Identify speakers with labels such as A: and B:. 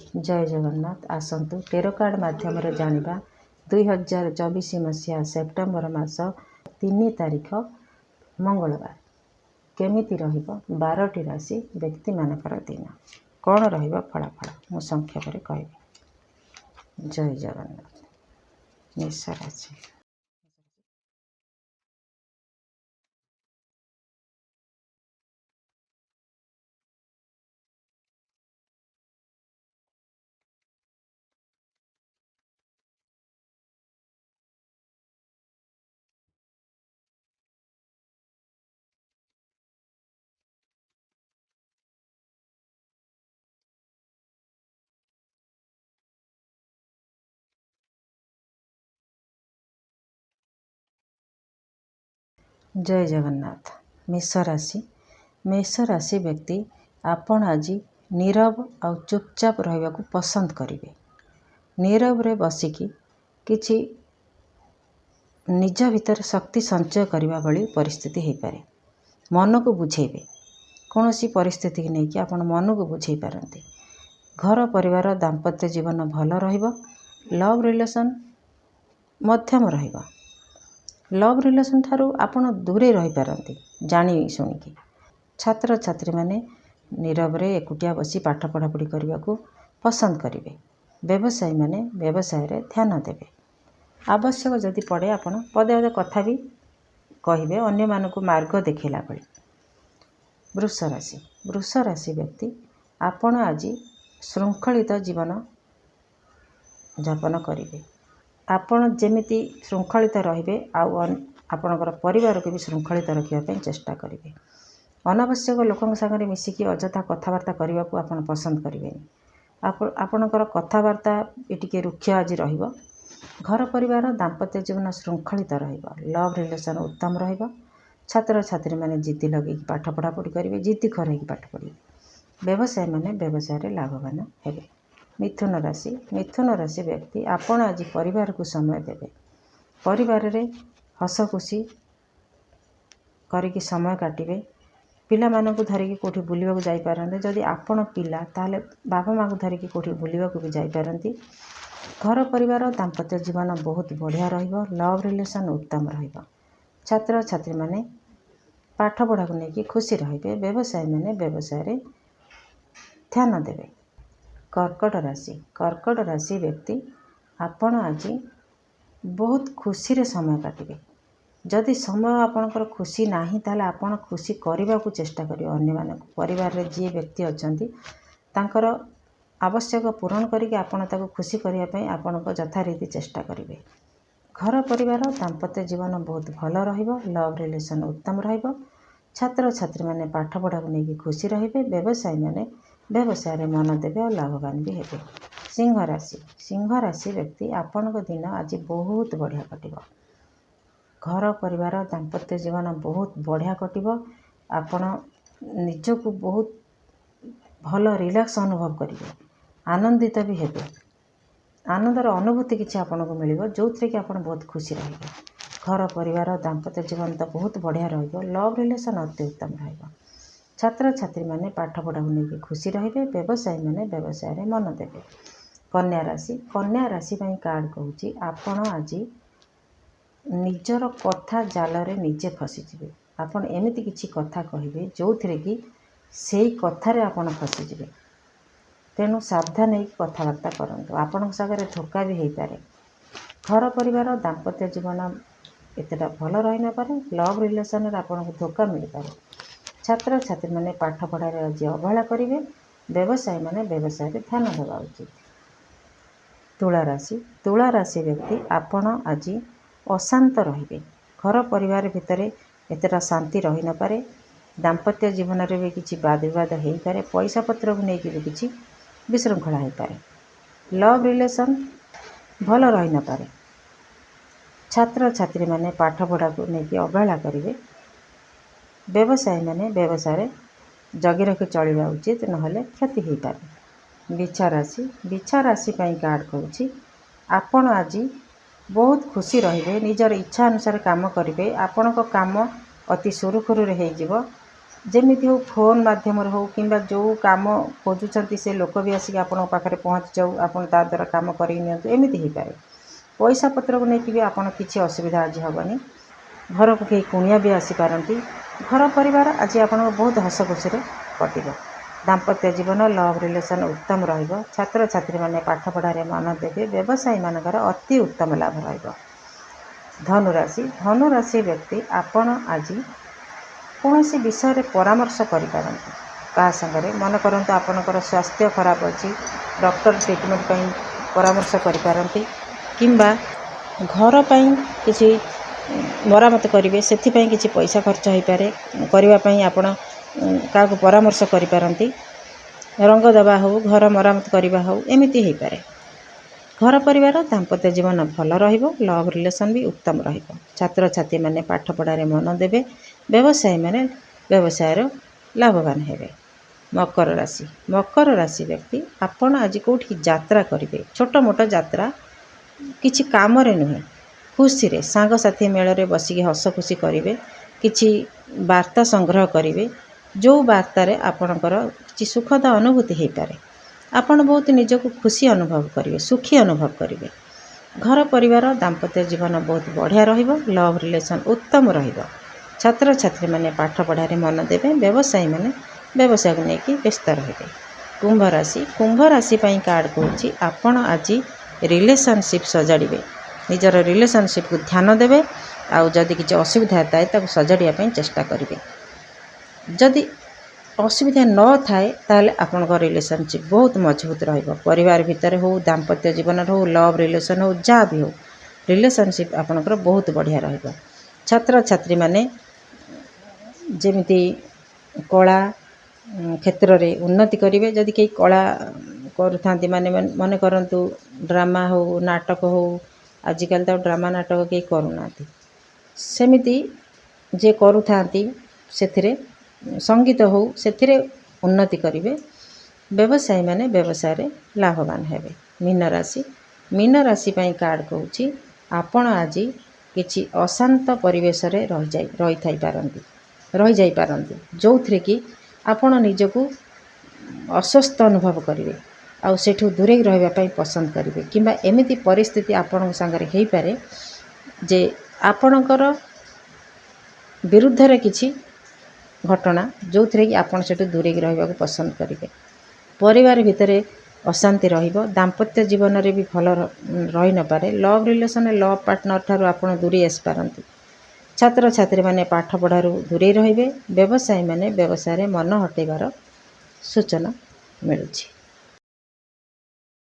A: जय Jagannath. आसतु tarot card माध्यम जानिबा 2024 मसीहा सेप्टेम्बर मास 3 तारिख मंगलवार केमिति रहिबो 12टी राशि व्यक्ति मानकर दिन कौन रहिबो फलाफल मु संक्षेप रे कहबी। जय जगन्नाथ। मेष राशि जय जगन्नाथ। मेष राशि व्यक्ति आपण आज नीरव आ चुपचाप रहिबा को पसंद करिवे। नीरव रे बसिकी किछि निज भितर शक्ति संचय करने भली परिस्थिति हो पारे। मन को बुझेबे कौन सी परिस्थिति की नहीं आपण मन को बुझे पारती। घर परिवार दाम्पत्य जीवन भल रहिबो। लव रिलेशन मध्यम रहिबो। लव रिलेशन ठारू आपण दूरे रही पारती जानी शुणिकी। छात्र छात्री माने नीरव रे एकुटिया बसी पाठ पढ़ापढ़ी करने को पसंद करेंगे। व्यवसायी माने व्यवसाय रे ध्यान देवे। आवश्यक जदि पड़े आपण पदे पदे कथा भी कहिबे अन्य मानकु मार्ग देखैला भली। वृष राशि व्यक्ति आपण आज श्रृंखलित जीवन यापन करेंगे। आपण जेमिति श्रृंखलित रहिबे आपणकर परिवार को भी श्रृंखलित रखिया चेष्टा करेंगे। अनावश्यक लोकों सागरे मिसिकी अजथा कथबार्ता करने को आपण पसंद करेंगे। आपणकर कथबार्ता टिके रुक्ष आज रहिबो। घर परिवार दाम्पत्य जीवन श्रृंखलित रहिबो। लव रिलेशन उत्तम रहिबो। छात्र छात्री माने जिद्दी लगे पाठ पढ़ापढ़ी करेंगे। जिद्दी खर पाठ पढ़े। व्यवसाय माने व्यवसाय रे लाभवान हेबे। मिथुन राशि व्यक्ति आपण आज परिवार को समय देवे। परिवार रे हस खुशी करिकी समय काटिबे। पिला मानकु धरिकी कोठी बुलिबा को जाई पारंते। जदि आपण पिला ताले बाबा माँ को धरिकी कोठी बुलिबा को भी जाई पारंती। घर परिवार दाम्पत्य जीवन बहुत बढ़िया रहिबो। लव रिलेशन उत्तम रहिबो। छात्र छात्री माने पाठ पढ़ा को लेकिन खुशी रहिबे। व्यवसायी माने व्यवसाय रे ध्यान देवे। कर्कट राशि व्यक्ति आपण आज बहुत खुशी रे समय काटिबे। जदि समय आपणकर खुशी नाही ताले आपण खुशी करबा को चेष्टा करियो। अन्य मानक परिवार रे जे व्यक्ति अछंती तांकर आवश्यक पूरण करिके आपण ताको खुशी करिया पई आपण को यथारीति चेष्टा करिवे। घर परिवार दाम्पत्य जीवन बहुत भल रहिबो। लव रिलेशन उत्तम रहिबो। छात्र छात्री माने पाठ पढ़ा को लेकिन खुशी रहिबे। व्यवसायी माने व्यवसाय रे मन देवे और लाभवान भी हेबे। सिंह राशि व्यक्ति आपण को दिन आज बहुत बढ़िया कटिबो। घर परिवार दाम्पत्य जीवन बहुत बढ़िया कटिबो। आपण निजको बहुत भल रिलैक्स अनुभव करिवे। आनंदित भी हेबे। आनंदर अनुभूति किछि आपण को मिलिबो जो थरे कि आपण बहुत खुशी रहिबे। घर परिवार दाम्पत्य जीवन तो बहुत बढ़िया रहिबो। लव रिलेशन अति उत्तम रहिबो। छात्र छात्री माने पाठ पढ़ा को लेकिन खुशी रहिबे। व्यवसायी माने व्यवसाय रे मन देवे। कन्या राशि पई कार्ड कहूची आपण आज निजर कथा जाल रे निजे फसीजिबे। आपण एमिति किछि कथा कहिबे जो थरे कि सेई कथा रे आपण फसीजिबे। तेणु सावधान होकर कथबार्ता करंतु। आपण सागरे धोखा भी हो पारे। घर परिवार दाम्पत्य जीवन एतटा भल रही न पारे। लव रिलेशन रे आपण को धोखा मिल पारे। छात्र छात्री माने पाठ पढ़ा रे आज अवहेला करिवे। व्यवसायी माने व्यवसाय रे ध्यान देवा उचित। तुला राशि व्यक्ति आपण आज अशांत रहिबे। घर परिवार भितर एतटा शांति रही न पारे। दाम्पत्य जीवन रे भी किछि वाद विवाद हो पारे। पैसा पत्र को लेकिन भी किछि विशृंखला हो पारे। लव रिलेशन भल रही न पारे। छात्र छात्री माने पाठ पढ़ा को लेकिन अवहेला करेंगे। व्यवसायी माने व्यवसाय रे जगी रखी चलिबा उचित नहले क्षति हो पारे। बिछा राशि पई कार्ड कहूची आपण आज बहुत खुशी रहिबे। निजर इच्छा अनुसार काम करिवे। आपण को काम अति सुरुखुरु रे हेइ जिवो। ଯେମିତି ହେଉ ଫୋନ୍ ମାଧ୍ୟମରେ ହେଉ କିମ୍ବା ଯେଉଁ କାମ ଖୋଜୁଛନ୍ତି ସେ ଲୋକ ବି ଆସିକି ଆପଣଙ୍କ ପାଖରେ ପହଞ୍ଚି ଯାଉ, ଆପଣ ତା ଦ୍ୱାରା କାମ କରିକି ନିଅନ୍ତୁ, ଏମିତି ହେଇପାରେ। ପଇସା ପତ୍ରକୁ ନେଇକି ବି ଆପଣ କିଛି ଅସୁବିଧା ଆଜି ହେବନି। ଘରକୁ କେହି କୁଣିଆ ବି ଆସିପାରନ୍ତି। ଘର ପରିବାର ଆଜି ଆପଣଙ୍କ ବହୁତ ହସ ଖୁସିରେ କଟିବ। ଦାମ୍ପତ୍ୟ ଜୀବନ ଲଭ୍ ରିଲେସନ୍ ଉତ୍ତମ ରହିବ। ଛାତ୍ରଛାତ୍ରୀମାନେ ପାଠପଢ଼ାରେ ମନ ଦେବେ। ବ୍ୟବସାୟୀମାନଙ୍କର ଅତି ଉତ୍ତମ ଲାଭ ରହିବ। ଧନୁରାଶି ବ୍ୟକ୍ତି ଆପଣ ଆଜି କୌଣସି ବିଷୟରେ ପରାମର୍ଶ କରିପାରନ୍ତି କାହା ସାଙ୍ଗରେ। ମନେ କରନ୍ତୁ ଆପଣଙ୍କର ସ୍ୱାସ୍ଥ୍ୟ ଖରାପ ଅଛି, ଡକ୍ଟର ଟ୍ରିଟମେଣ୍ଟ ପାଇଁ ପରାମର୍ଶ କରିପାରନ୍ତି କିମ୍ବା ଘର ପାଇଁ କିଛି ମରାମତି କରିବେ, ସେଥିପାଇଁ କିଛି ପଇସା ଖର୍ଚ୍ଚ ହୋଇପାରେ, କରିବା ପାଇଁ ଆପଣ କାହାକୁ ପରାମର୍ଶ କରିପାରନ୍ତି। ରଙ୍ଗ ଦେବା ହେଉ, ଘର ମରାମତି କରିବା ହେଉ, ଏମିତି ହୋଇପାରେ। ଘର ପରିବାର ଦାମ୍ପତ୍ୟ ଜୀବନ ଭଲ ରହିବ। ଲଭ୍ ରିଲେସନ୍ ବି ଉତ୍ତମ ରହିବ। ଛାତ୍ରଛାତ୍ରୀମାନେ ପାଠପଢ଼ାରେ ମନ ଦେବେ। ବ୍ୟବସାୟୀମାନେ ବ୍ୟବସାୟର ଲାଭବାନ ହେବେ। ମକର ରାଶି ବ୍ୟକ୍ତି ଆପଣ ଆଜି କେଉଁଠିକି ଯାତ୍ରା କରିବେ। ଛୋଟ ମୋଟ ଯାତ୍ରା, କିଛି କାମରେ ନୁହେଁ, ଖୁସିରେ ସାଙ୍ଗସାଥି ମେଳରେ ବସିକି ହସ ଖୁସି କରିବେ। କିଛି ବାର୍ତ୍ତା ସଂଗ୍ରହ କରିବେ, ଯେଉଁ ବାର୍ତ୍ତାରେ ଆପଣଙ୍କର କିଛି ସୁଖଦ ଅନୁଭୂତି ହୋଇପାରେ। ଆପଣ ବହୁତ ନିଜକୁ ଖୁସି ଅନୁଭବ କରିବେ, ସୁଖୀ ଅନୁଭବ କରିବେ। ଘର ପରିବାର ଦାମ୍ପତ୍ୟ ଜୀବନ ବହୁତ ବଢ଼ିଆ ରହିବ। ଲଭ୍ ରିଲେସନ୍ ଉତ୍ତମ ରହିବ। ଛାତ୍ରଛାତ୍ରୀମାନେ ପାଠପଢ଼ାରେ ମନ ଦେବେ। ବ୍ୟବସାୟୀମାନେ ବ୍ୟବସାୟକୁ ନେଇକି ବ୍ୟସ୍ତ ରହିବେ। କୁମ୍ଭ ରାଶି ପାଇଁ କାର୍ଡ଼ କହୁଛି ଆପଣ ଆଜି ରିଲେସନସିପ୍ ସଜାଡ଼ିବେ। ନିଜର ରିଲେସନସିପ୍କୁ ଧ୍ୟାନ ଦେବେ। ଆଉ ଯଦି କିଛି ଅସୁବିଧା ଥାଏ ତାକୁ ସଜାଡ଼ିବା ପାଇଁ ଚେଷ୍ଟା କରିବେ। ଯଦି ଅସୁବିଧା ନଥାଏ ତାହେଲେ ଆପଣଙ୍କ ରିଲେସନସିପ୍ ବହୁତ ମଜବୁତ ରହିବ। ପରିବାର ଭିତରେ ହେଉ, ଦାମ୍ପତ୍ୟ ଜୀବନରେ ହେଉ, ଲଭ୍ ରିଲେସନ୍ ହେଉ, ଯାହା ବି ହେଉ, ରିଲେସନସିପ୍ ଆପଣଙ୍କର ବହୁତ ବଢ଼ିଆ ରହିବ। ଛାତ୍ରଛାତ୍ରୀମାନେ ଯେମିତି କଳା କ୍ଷେତ୍ରରେ ଉନ୍ନତି କରିବେ। ଯଦି କେହି କଳା କରୁଥାନ୍ତି, ମନେ କରନ୍ତୁ ଡ୍ରାମା ହେଉ, ନାଟକ ହେଉ, ଆଜିକାଲି ତ ଡ୍ରାମା ନାଟକ କେହି କରୁନାହାନ୍ତି, ସେମିତି ଯିଏ କରୁଥାନ୍ତି ସେଥିରେ ସଙ୍ଗୀତ ହେଉ, ସେଥିରେ ଉନ୍ନତି କରିବେ। ବ୍ୟବସାୟୀମାନେ ବ୍ୟବସାୟରେ ଲାଭବାନ ହେବେ। ମୀନ ରାଶି ପାଇଁ କାର୍ଡ଼ କହୁଛି ଆପଣ ଆଜି କିଛି ଅଶାନ୍ତ ପରିବେଶରେ ରହିଯାଇପାରନ୍ତି, ଯେଉଁଥିରେ କି ଆପଣ ନିଜକୁ ଅସ୍ୱସ୍ଥ ଅନୁଭବ କରିବେ ଆଉ ସେଠୁ ଦୂରେଇ ରହିବା ପାଇଁ ପସନ୍ଦ କରିବେ। କିମ୍ବା ଏମିତି ପରିସ୍ଥିତି ଆପଣଙ୍କ ସାଙ୍ଗରେ ହୋଇପାରେ ଯେ ଆପଣଙ୍କର ବିରୁଦ୍ଧରେ କିଛି ଘଟଣା, ଯେଉଁଥିରେ କି ଆପଣ ସେଠୁ ଦୂରେଇକି ରହିବାକୁ ପସନ୍ଦ କରିବେ। ପରିବାର ଭିତରେ ଅଶାନ୍ତି ରହିବ। ଦାମ୍ପତ୍ୟ ଜୀବନରେ ବି ଭଲ ରହିନପାରେ। ଲଭ୍ ରିଲେସନ୍ରେ ଲଭ୍ ପାର୍ଟନର୍ ଠାରୁ ଆପଣ ଦୂରେଇ ଆସିପାରନ୍ତି। ଛାତ୍ରଛାତ୍ରୀମାନେ ପାଠପଢ଼ାରୁ ଦୂରେଇ ରହିବେ। ବ୍ୟବସାୟୀମାନେ ବ୍ୟବସାୟରେ ମନ ହଟେଇବାର ସୂଚନା ମିଳୁଛି।